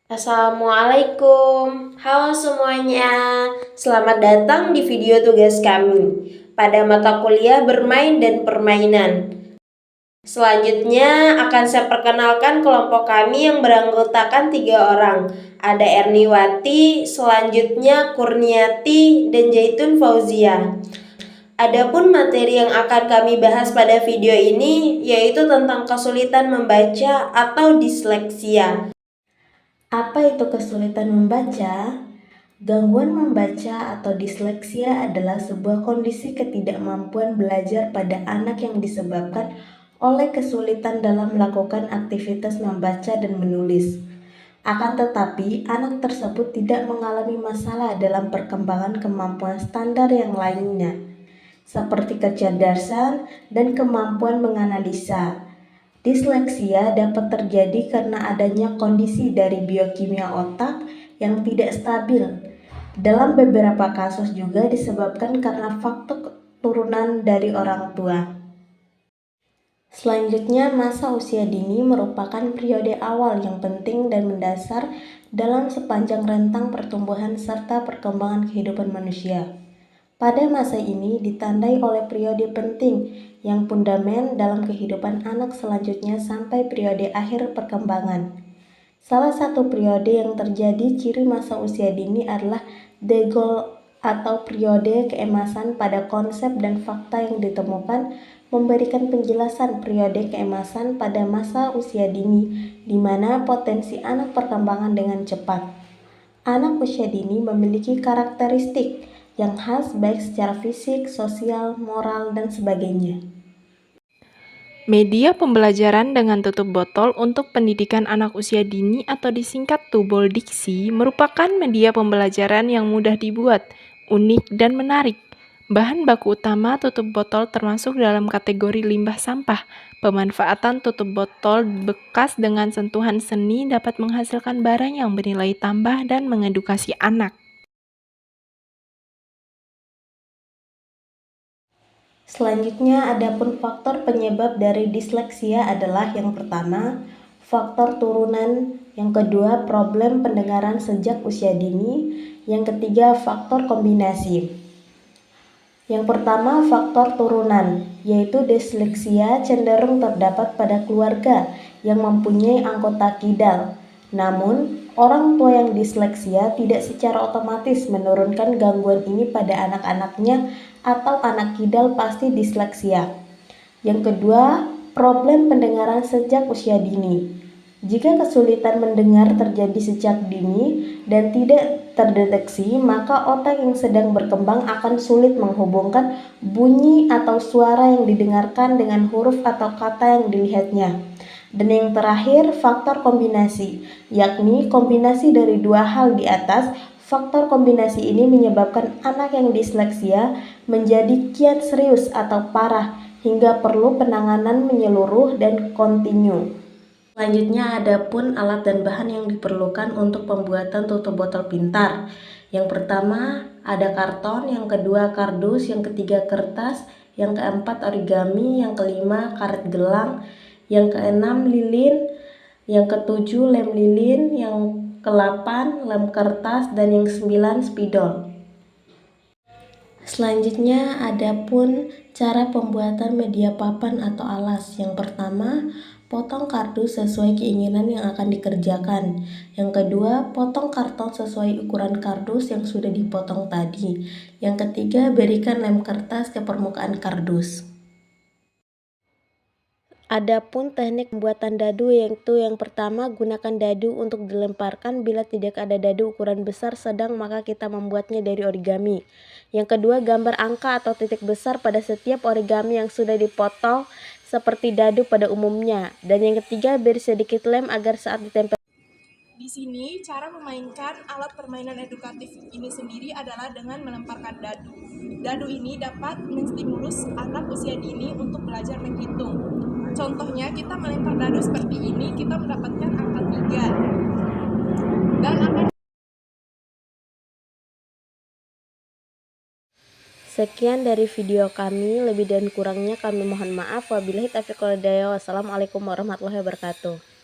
Assalamualaikum, halo semuanya. Selamat datang di video tugas kami pada mata kuliah bermain dan permainan. Selanjutnya akan saya perkenalkan kelompok kami yang beranggotakan 3 orang. Ada Erniwati, selanjutnya Kurniati, dan Zaitun Fauzia. Adapun materi yang akan kami bahas pada video ini yaitu tentang kesulitan membaca atau disleksia. Apa itu kesulitan membaca? Gangguan membaca atau disleksia adalah sebuah kondisi ketidakmampuan belajar pada anak yang disebabkan oleh kesulitan dalam melakukan aktivitas membaca dan menulis. Akan tetapi, anak tersebut tidak mengalami masalah dalam perkembangan kemampuan standar yang lainnya, seperti kecerdasan dan kemampuan menganalisa. Disleksia dapat terjadi karena adanya kondisi dari biokimia otak yang tidak stabil. Dalam beberapa kasus juga disebabkan karena faktor turunan dari orang tua. Selanjutnya, masa usia dini merupakan periode awal yang penting dan mendasar dalam sepanjang rentang pertumbuhan serta perkembangan kehidupan manusia. Pada masa ini ditandai oleh periode penting yang fundamen dalam kehidupan anak selanjutnya sampai periode akhir perkembangan. Salah satu periode yang terjadi ciri masa usia dini adalah degol atau periode keemasan pada konsep dan fakta yang ditemukan memberikan penjelasan periode keemasan pada masa usia dini di mana potensi anak perkembangan dengan cepat. Anak usia dini memiliki karakteristik yang khas baik secara fisik, sosial, moral, dan sebagainya. Media pembelajaran dengan tutup botol untuk pendidikan anak usia dini atau disingkat Tubol Diksi merupakan media pembelajaran yang mudah dibuat, unik, dan menarik. Bahan baku utama tutup botol termasuk dalam kategori limbah sampah. Pemanfaatan tutup botol bekas dengan sentuhan seni dapat menghasilkan barang yang bernilai tambah dan mengedukasi anak. Selanjutnya, adapun faktor penyebab dari disleksia adalah yang pertama, faktor turunan, yang kedua, problem pendengaran sejak usia dini, yang ketiga, faktor kombinasi. Yang pertama, faktor turunan, yaitu disleksia cenderung terdapat pada keluarga yang mempunyai anggota kidal. Namun, orang tua yang disleksia tidak secara otomatis menurunkan gangguan ini pada anak-anaknya atau anak kidal pasti disleksia. Yang kedua, problem pendengaran sejak usia dini. Jika kesulitan mendengar terjadi sejak dini dan tidak terdeteksi, maka otak yang sedang berkembang akan sulit menghubungkan bunyi atau suara yang didengarkan dengan huruf atau kata yang dilihatnya. Dan yang terakhir, faktor kombinasi, yakni kombinasi dari dua hal di atas. Faktor kombinasi ini menyebabkan anak yang disleksia menjadi kian serius atau parah hingga perlu penanganan menyeluruh dan kontinu. Selanjutnya adapun alat dan bahan yang diperlukan untuk pembuatan tutup botol pintar. Yang pertama ada karton, yang kedua kardus, yang ketiga kertas, yang keempat origami, yang kelima karet gelang, yang keenam lilin, yang ketujuh lem lilin, yang ke-8 lem kertas, dan yang ke-9 spidol. Selanjutnya adapun cara pembuatan media papan atau alas. Yang pertama, potong kardus sesuai keinginan yang akan dikerjakan. Yang kedua, potong karton sesuai ukuran kardus yang sudah dipotong tadi. Yang ketiga, berikan lem kertas ke permukaan kardus. Adapun teknik pembuatan dadu yaitu yang pertama, gunakan dadu untuk dilemparkan. Bila tidak ada dadu ukuran besar sedang maka kita membuatnya dari origami. Yang kedua, gambar angka atau titik besar pada setiap origami yang sudah dipotong seperti dadu pada umumnya. Dan yang ketiga, beri sedikit lem agar saat ditempel. Di sini, cara memainkan alat permainan edukatif ini sendiri adalah dengan melemparkan dadu. Dadu ini dapat menstimulus anak usia dini untuk belajar menghitung. Contohnya, kita melempar dadu seperti ini, kita mendapatkan angka 3. Dan akan Sekian dari video kami, lebih dan kurangnya kami mohon maaf. Wabillahi taufiq wal hidayah. Wassalamualaikum warahmatullahi wabarakatuh.